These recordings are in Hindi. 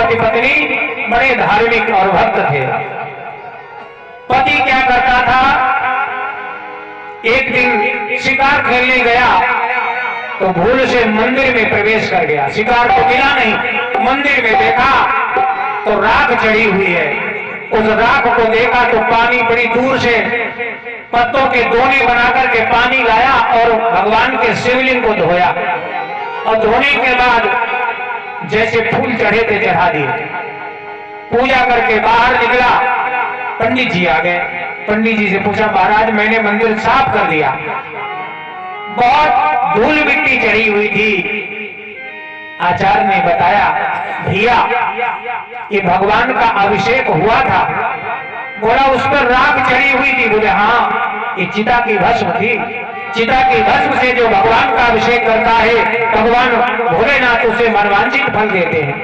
पति पत्नी बड़े धार्मिक और भक्त थे। पति क्या करता था, एक दिन शिकार खेलने गया तो भूल से मंदिर में प्रवेश कर गया। शिकार को मिला नहीं, मंदिर में देखा तो राख चढ़ी हुई है। उस राख को देखा तो पानी बड़ी दूर से पत्तों के दोने बनाकर के पानी लाया और भगवान के शिवलिंग को धोया, और धोने के बाद जैसे फूल चढ़े थे चढ़ा दिए। पूजा करके बाहर निकला, पंडित जी आ गए। पंडित जी से पूछा, महाराज मैंने मंदिर साफ कर दिया, बहुत धूल मिट्टी चढ़ी हुई थी। आचार्य ने बताया, भैया ये भगवान का अभिषेक हुआ था। बोला उस पर राख चढ़ी हुई थी। बोले हाँ, ये चिता की भस्म थी। चिता की भस्म से जो भगवान का अभिषेक करता है, भगवान भोलेनाथ उसे मनवांछित फल देते हैं।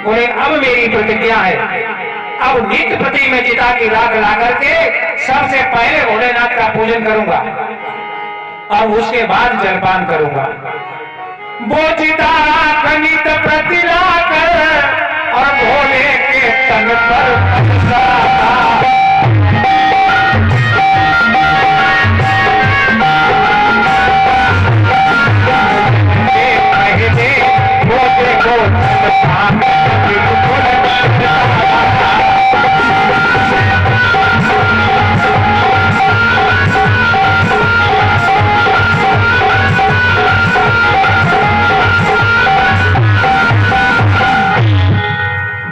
बोले अब मेरी प्रतिज्ञा है, अब नित्य प्रति में चिता की राख ला करके सबसे पहले भोलेनाथ का पूजन करूंगा और उसके बाद जलपान करूंगा। वो चिता राख नित्य प्रति ला कर और भोले के तन पर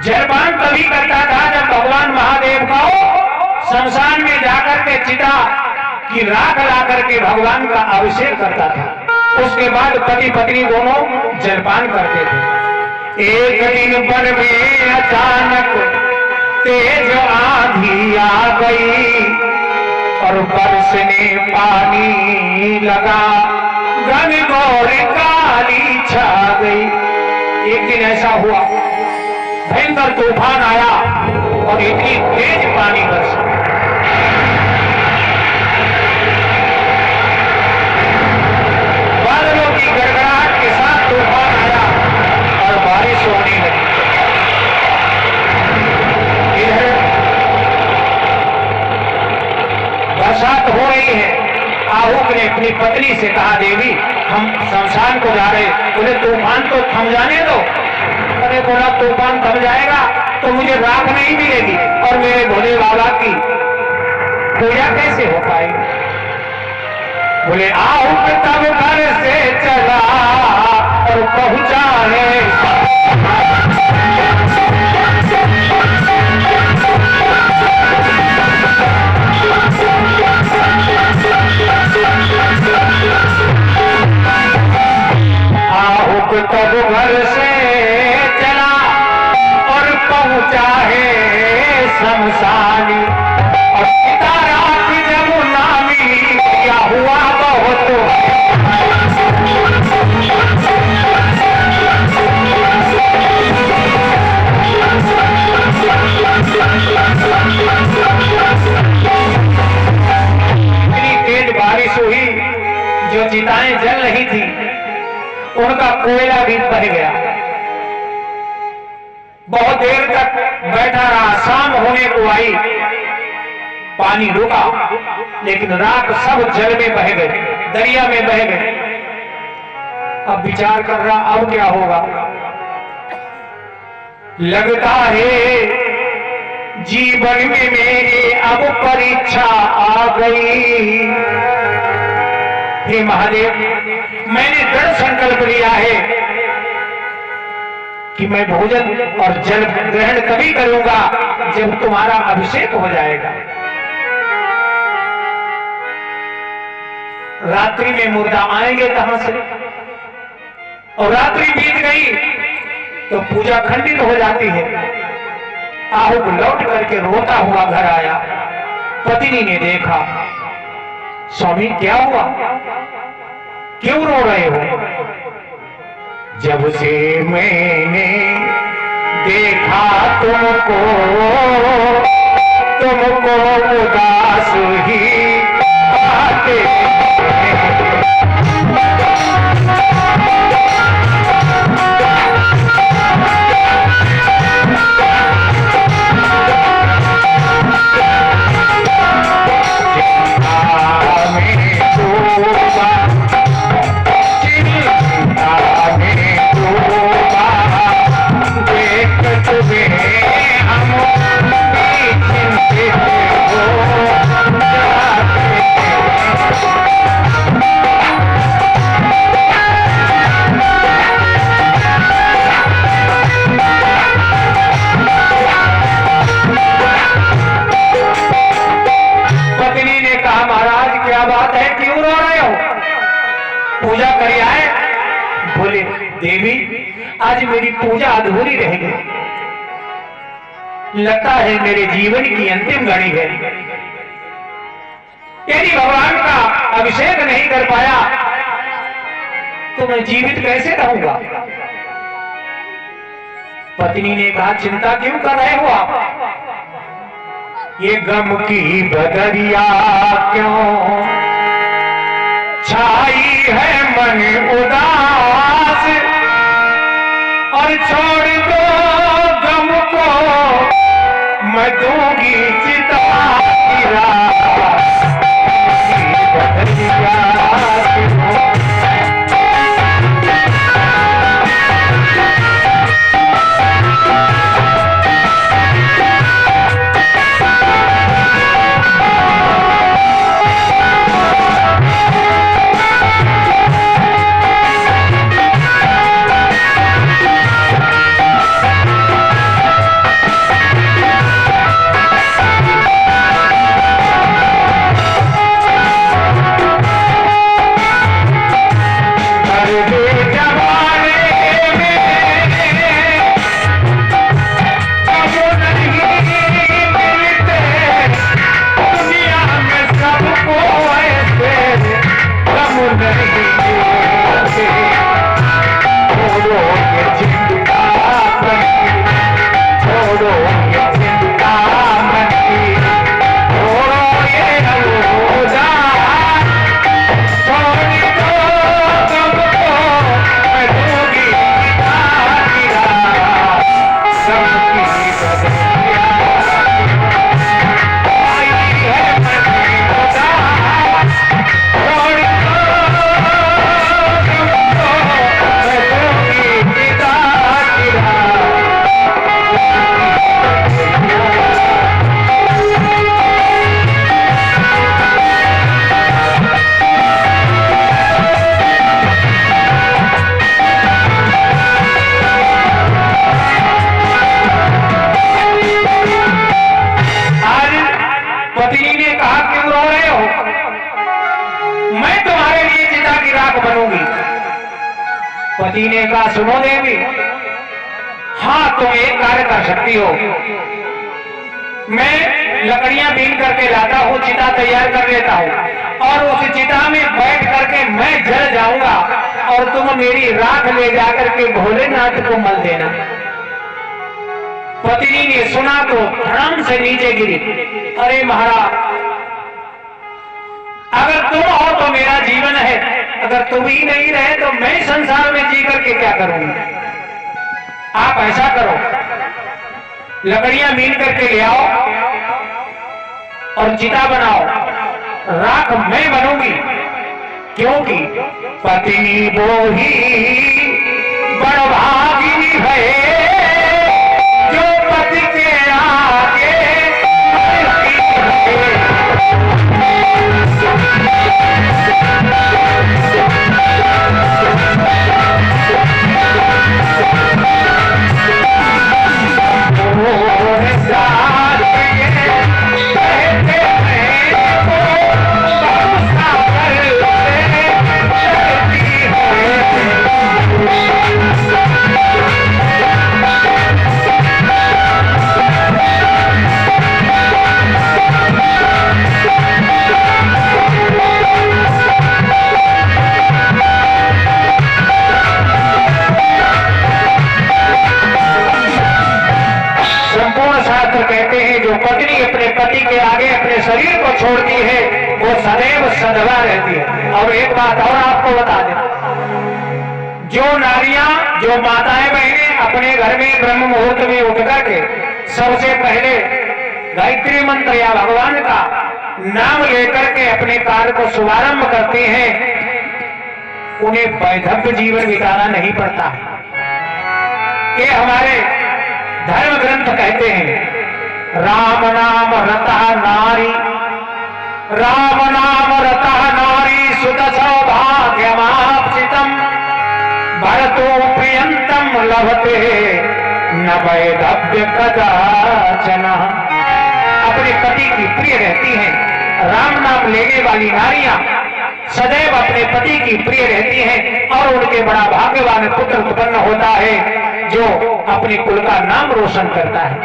जलपान तभी करता था जब भगवान महादेव का शमशान में जाकर के चिता की राख ला करके भगवान का अभिषेक करता था। उसके बाद पति पत्नी दोनों जलपान करते थे। एक दिन वन में अचानक तेज आंधी आ गई और बरसने पानी लगा, घनघोर काली छा गई। एक दिन ऐसा हुआ, भयंकर तूफान आया और इतनी तेज पानी बरसा, बादलों की गड़गड़ाहट के साथ तूफान आया और बारिश होने लगी। इधर बरसात हो रही है। आहूक ने अपनी पत्नी से कहा, देवी हम शमशान को जा रहे। बोले तूफान तो थम जाने दो। अरे बोला तूफान थम जाएगा तो मुझे राख नहीं मिलेगी और मेरे भोले बाबा की पूजा कैसे हो पाएगी। बोले आहूक तब घर से चला और पहुंचा है आहूक तब घर से पहुंचा है शमशानी और पिता रात जमुना में क्या हुआ बहुत। इतनी तेज बारिश हुई, जो चिताएं जल रही थी उनका कोयला भी बह गया। बहुत देर तक बैठा रहा, शाम होने को आई, पानी रुका, लेकिन राख सब जल में बह गए, दरिया में बह गए। अब विचार कर रहा अब क्या होगा। लगता है जीवन में मेरे अब परीक्षा आ गई। हे महादेव, मैंने दृढ़ संकल्प लिया है कि मैं भोजन और जल ग्रहण तभी करूंगा जब तुम्हारा अभिषेक हो जाएगा। रात्रि में मुर्दा आएंगे कहां से, और रात्रि बीत गई तो पूजा खंडित हो जाती है। आहूक लौट करके रोता हुआ घर आया। पत्नी ने देखा, स्वामी क्या हुआ, क्यों रो रहे हो। जब से मैंने देखा तुमको उदास ही आते पूजा कर आए। बोले देवी आज मेरी पूजा अधूरी रह गई, लगता है मेरे जीवन की अंतिम घड़ी है। यदि भगवान का अभिषेक नहीं कर पाया तो मैं जीवित कैसे रहूंगा। पत्नी ने कहा चिंता क्यों कर रहे हो आप, ये गम की बदरिया क्यों छाई है मन उदास, और छोड़ दो गम को मैं दूंगी चिता की रात, बदरिया पति ने कहा सुनो देवी, हाँ तुम एक कार्य कर सकती हो, मैं लकड़ियां बीन करके लाता हूँ, चिता तैयार कर लेता हूँ और उस चिता में बैठ करके मैं जल जाऊंगा और तुम मेरी राख ले जाकर के भोलेनाथ को मल देना। पत्नी ने सुना तो धड़म से नीचे गिरी, अरे महाराज अगर तुम हो तो मेरा जीवन है, अगर तुम ही नहीं रहे तो मैं संसार में जी करके क्या करूंगी। आप ऐसा करो, लकड़ियां बीन करके ले आओ और चिता बनाओ, राख मैं बनूंगी, क्योंकि पत्नी वो ही बड़भागी है जो पति के आगे पत्नी अपने पति के आगे अपने शरीर को छोड़ती है वो सदैव सधवा रहती है। और एक बात और आपको बता दें, जो नारियां जो माताएं बहनें अपने घर में ब्रह्म मुहूर्त में उठ करके सबसे पहले गायत्री मंत्र या भगवान का नाम लेकर के अपने कार्य को शुभारंभ करते हैं, उन्हें वैधव्य जीवन बिताना नहीं पड़ता। ये हमारे धर्म ग्रंथ कहते हैं, राम नाम रतः नारी, राम नाम रतः नारी सुत सौभाग्यमाप्सितम्, भरतो प्रियंतम लभते न वैधव्य कदाचन। अपने पति की प्रिय रहती हैं, राम नाम लेने वाली नारियां सदैव अपने पति की प्रिय रहती करके बड़ा भाग्यवान पुत्र उत्पन्न होता है जो अपने कुल का नाम रोशन करता है।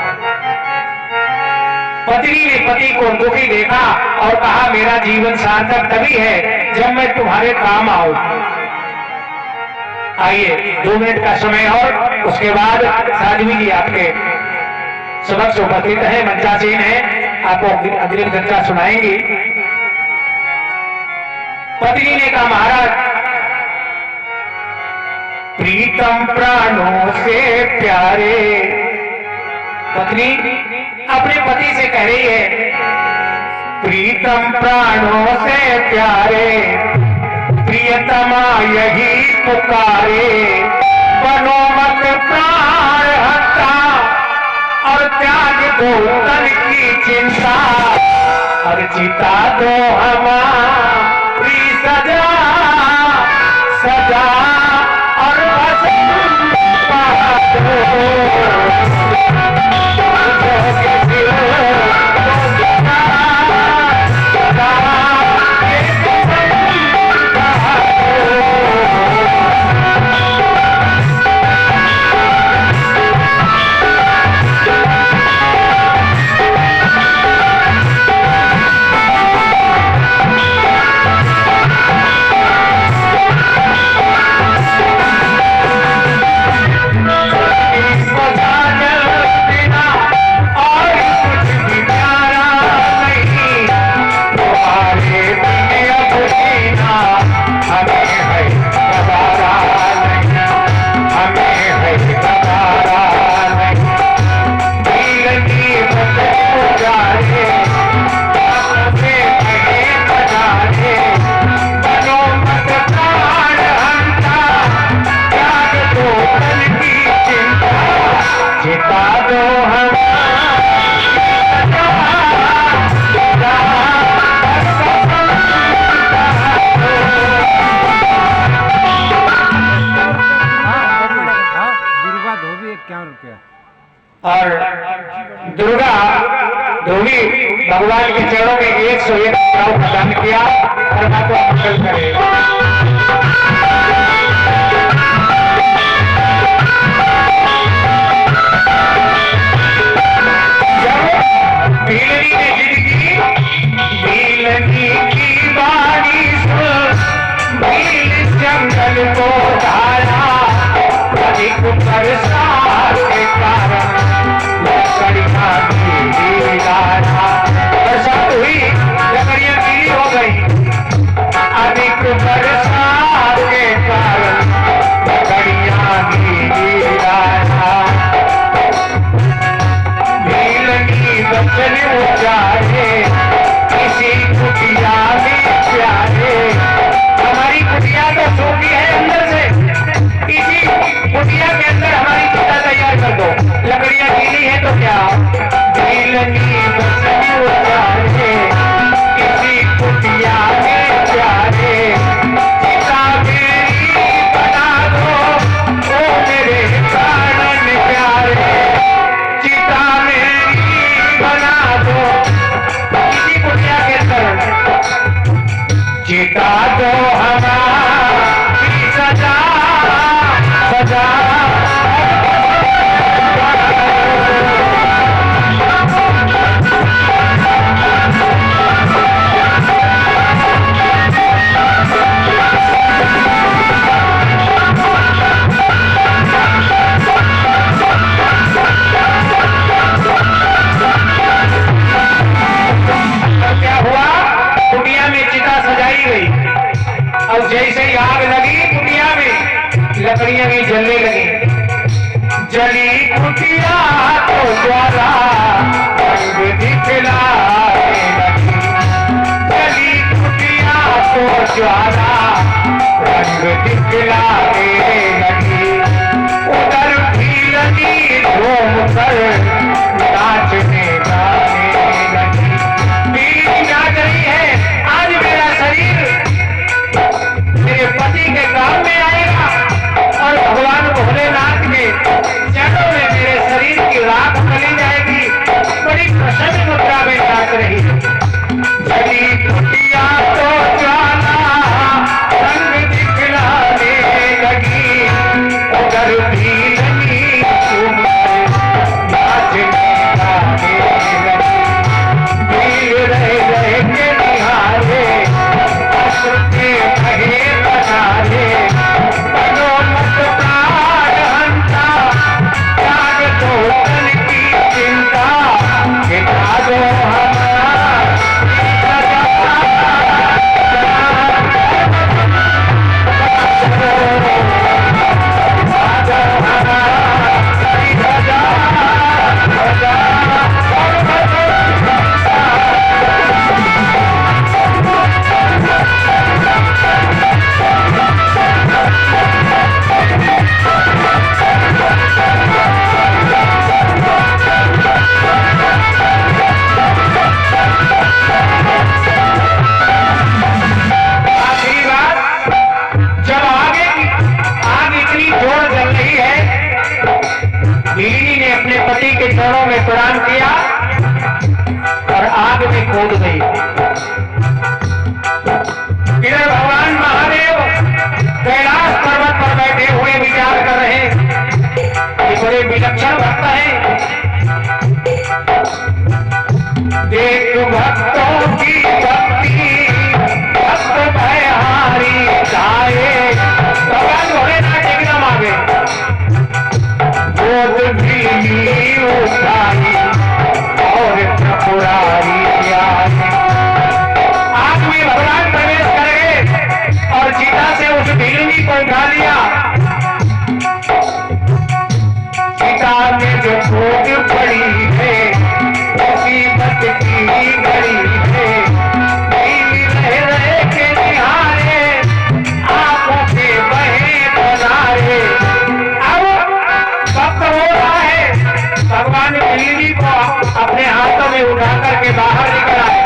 पत्नी ने पति को दुखी देखा और कहा मेरा जीवन सार्थक तभी है जब मैं तुम्हारे काम आऊं। आइए 2 मिनट का समय और उसके बाद साध्वी जी आपके सबक उपस्थित है, मंचासीन है, आपको अग्रिम चर्चा सुनाएंगी। पत्नी ने कहा महाराज प्रीतम प्राणों से प्यारे, पत्नी अपने पति से कह रही है प्रीतम प्राणों से प्यारे प्रियतमा यही पुकारे बनो मत प्राण हत्या और त्याग दो तन की चिंता और चिता दो हमारी सजा सजा और और दुर्गा धोबी भगवान के चरणों में 101 भाव प्रदान किया। परमात्मा मंगल करे। भीलनी ने जिद की, भीलनी की बाणी सुन, भील जंगल को धारा अधिक बरसात के कारण बरसात हुई, लकड़ियां गीली हो गई। अधिक बरसात के कारण लकड़ियां गीली भीलनी बचन उजारे किसी कुटिया में प्यारे। हमारी कुटिया तो सूखी है अंदर से, इसी कुटिया के अंदर हमारी चिता तैयार कर दो। लकड़ियां गीली है तो क्या, भीलनी बचन उजारे किसी कुटिया में प्यारे। चिता मेरी बना दो ओ मेरे प्राणन प्यारे, चिता मेरी बना दो किसी कुटिया के अंदर, चिता दो हमारी सजा सजा। और जैसे ही आग लगी कुटिया में, लकड़ियां भी जलने लगी। जली कुटिया तो ज्वाला रंग दिखलाने लगी, जली कुटिया तो ज्वाला रंग दिखलाने लगी। उधर भीलनी घूम कर नाचने गाने लगी। भीलनी नाच रही है, आज मेरा शरीर मेरे पति के काम में आएगा और भगवान भोलेनाथ के चरणों में मेरे शरीर की राख चली जाएगी। बड़ी प्रसन्न मुद्रा में नाच रही है। जली कुटिया तो ज्वाला रंग दिखलाने लगी। चरणों में प्रणाम किया और आग में कूद गई। इधर भगवान महादेव कैलाश पर्वत पर बैठे हुए विचार कर रहे, ये बड़े विलक्षण भक्त हैं। देख भक्तों की भक्ति भक्त भयहारी जाए, भगवान भोलेनाथ एकदम आगे गोद भी उठाई और त्रिपुरारी आए। आग में भगवान प्रवेश कर गए और सीता से उस ढीलनी को उठा लिया। सीता ने जो भोग पड़ी है मुसीबत की घड़ी है, नीली लहरें के निहारे आंखों के बहे बनारे। अब वक्त हो रहा है, भगवान ने ढीलनी को अपने हाथों में उठा करके बाहर निकल आए।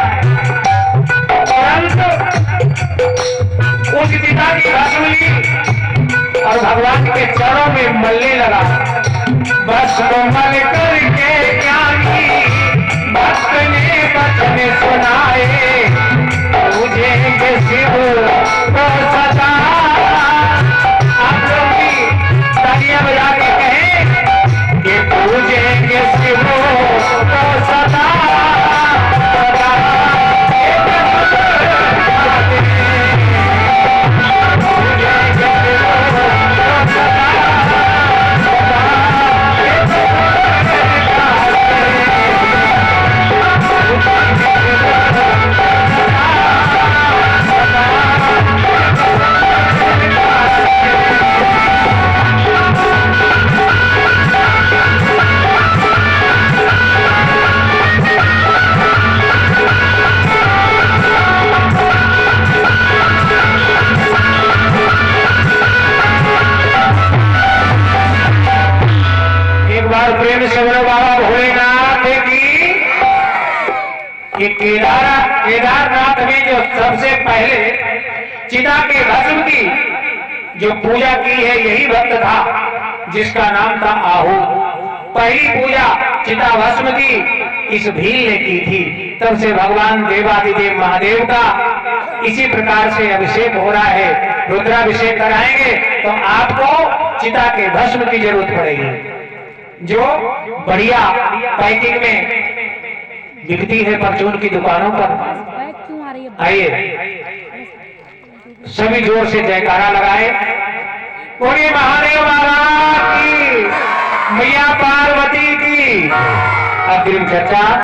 उस सीता की भस्म ली और भगवान के चरणों में मलने लगा। बस मल करके ज्ञानी भक्त ने वचन सुनाए, पूजेंगे शिव को सदा। आप लोग भी तालियां बजा के कहें कि पूजेंगे शिव को सदा सदा। प्रेम से बोलो बाबा भोलेनाथ की। केदारनाथ में जो सबसे पहले चिता के भस्म की जो पूजा की है यही भक्त था जिसका नाम था आहू। पहली पूजा चिता भस्म की इस भील ने की थी। तब से भगवान देवादिदेव महादेव का इसी प्रकार से अभिषेक हो रहा है। रुद्राभिषेक कराएंगे तो आपको चिता के भस्म की जरूरत पड़ेगी जो बढ़िया पैकिंग में बिकती है परचून की दुकानों पर। आइए सभी जोर से जयकारा लगाए। बोलिए महादेव बाबा की, मैया पार्वती की। अग्रिम चर्चा।